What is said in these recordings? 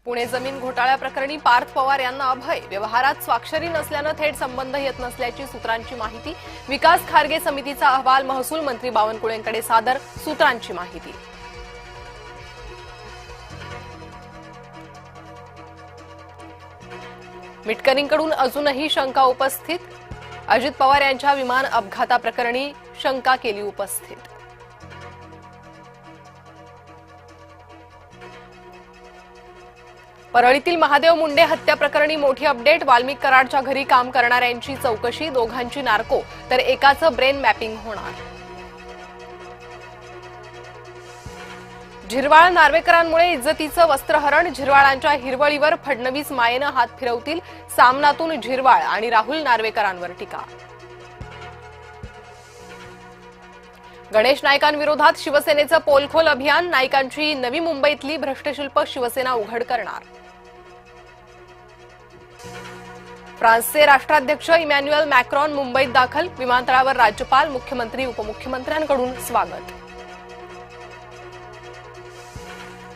पुणे जमीन घोटाळ्याप्रकरणी पार्थ पवार यांना अभय, व्यवहारात स्वाक्षरी नसल्यानं थेट संबंध येत नसल्याची सूत्रांची माहिती। विकास खारगे समितीचा अहवाल महसूल मंत्री बावनकुळेंकडे सादर, सूत्रांची माहिती। मिटकरींकडून अजूनही शंका उपस्थित, अजित पवार यांच्या विमान अपघाताप्रकरणी शंका केली उपस्थित। परळीतील महादेव मुंडे हत्या प्रकरणी मोठी अपडेट, वाल्मिक कराडच्या घरी काम करणाऱ्यांची चौकशी, दोघांची नार्को तर एकाचं ब्रेन मॅपिंग होणार। झिरवाळ नार्वेकरांमुळे इज्जतीचं वस्त्रहरण, झिरवाळांच्या हिरवळीवर फडणवीस मायेनं हात फिरवतील, सामनातून झिरवाळ आणि राहुल नार्वेकरांवर टीका। गणेश नाईकांविरोधात शिवसेनेचं पोलखोल अभियान, नाईकांची नवी मुंबईतली भ्रष्टशिल्प शिवसेना उघड करणार। फ्रान्सचे राष्ट्राध्यक्ष इमॅन्युएल मॅक्रॉन मुंबईत दाखल, विमानतळावर राज्यपाल, मुख्यमंत्री, उपमुख्यमंत्र्यांकडून स्वागत।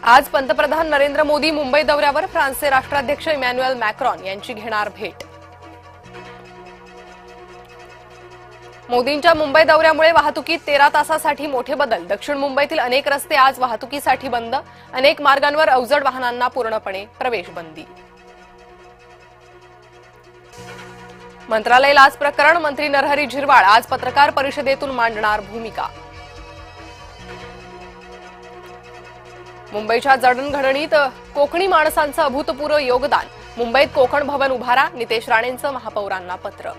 आज पंतप्रधान नरेंद्र मोदी मुंबई दौऱ्यावर, फ्रान्सचे राष्ट्राध्यक्ष इमॅन्युएल मॅक्रॉन यांची घेणार भेट। मोदींच्या मुंबई दौऱ्यामुळे वाहतुकीत 13 तासासाठी मोठे बदल, दक्षिण मुंबईतील अनेक रस्ते आज वाहतुकीसाठी बंद, अनेक मार्गांवर अवजड वाहनांना पूर्णपणे प्रवेशबंदी। मंत्रालय लाच प्रकरण, मंत्री नरहरी झिरवाळ आज पत्रकार परिषदेतून मांडणार भूमिका। मुंबईच्या जडणघडणीत कोकणी माणसांचं अभूतपूर्व योगदान, मुंबईत कोकण भवन उभारा, नितेश राणेंचं महापौरांना पत्र।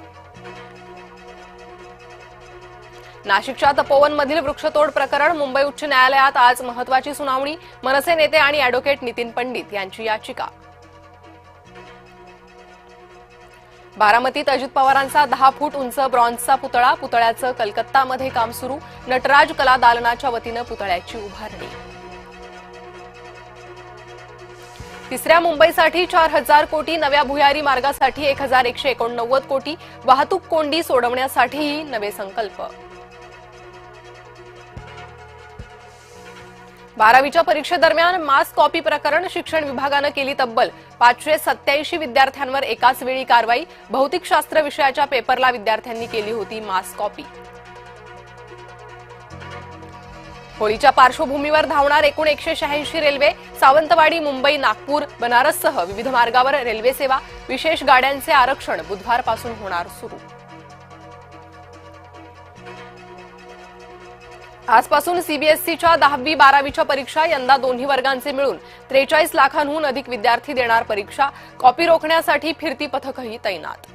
नाशिकच्या तपोवनमधील वृक्षतोड प्रकरण, मुंबई उच्च न्यायालयात आज महत्वाची सुनावणी, मनसे नेते आणि अॅडव्होकेट नितीन पंडित यांची याचिका। बारामतीत अजित पवारांचा 10 फूट उंच ब्रॉन्झचा पुतळा, पुतळ्याचं कलकत्तामध्ये काम सुरू, नटराज कला दालनाच्या वतीनं पुतळ्याची उभारणी। तिसऱ्या मुंबईसाठी 4000 कोटी, नव्या भुयारी मार्गासाठी 1189 कोटी, वाहतूक कोंडी सोडवण्यासाठीही नवे संकल्प। 12वीच्या परीक्षेदरम्यान मास कॉपी प्रकरण, शिक्षण विभागानं केली तब्बल 587 विद्यार्थ्यांवर एकाच वेळी कारवाई, भौतिकशास्त्र विषयाच्या पेपरला विद्यार्थ्यांनी केली होती मास कॉपी। होळीच्या पार्श्वभूमीवर धावणार एकूण 186 रेल्वे, सावंतवाडी, मुंबई, नागपूर, बनारससह विविध मार्गावर रेल्वे सेवा, विशेष गाड्यांचे आरक्षण बुधवारपासून होणार सुरू। आजपासून सीबीएसईच्या 10वी 12वीच्या परीक्षा, यंदा दोन्ही वर्गांचे मिळून 43 लाखांहून अधिक विद्यार्थी देणार परीक्षा, कॉपी रोखण्यासाठी फिरती पथकही तैनात।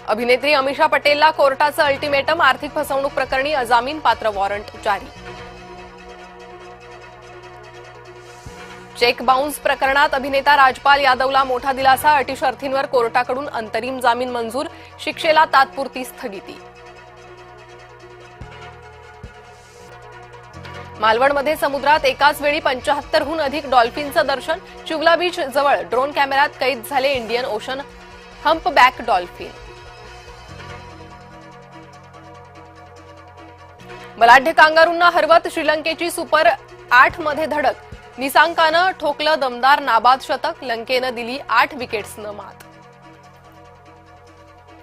अभिनेत्री अमिषा पटेलला कोर्टाचं अल्टिमेटम, आर्थिक फसवणूक प्रकरणी अजामीन पात्र वॉरंट जारी। चेक बाउन्स प्रकरणात अभिनेता राजपाल यादवला मोठा दिलासा, अटी शर्थींवर कोर्टाकडून अंतरिम जामीन मंजूर, शिक्षेला तात्पुरती स्थगिती। मालवणमध्ये समुद्रात एकाच वेळी 75हून अधिक डॉल्फिनचं दर्शन, चिवला बीच जवळ ड्रोन कॅमेऱ्यात कैद झाले इंडियन ओशन हम्पबॅक डॉल्फिन। बलाढ्य कांगारूंना हरवत श्रीलंकेची सुपर 8 मध्ये धडक, निसांकानं ठोकलं दमदार नाबाद शतक, लंकेनं दिली 8 विकेट्सनं मात।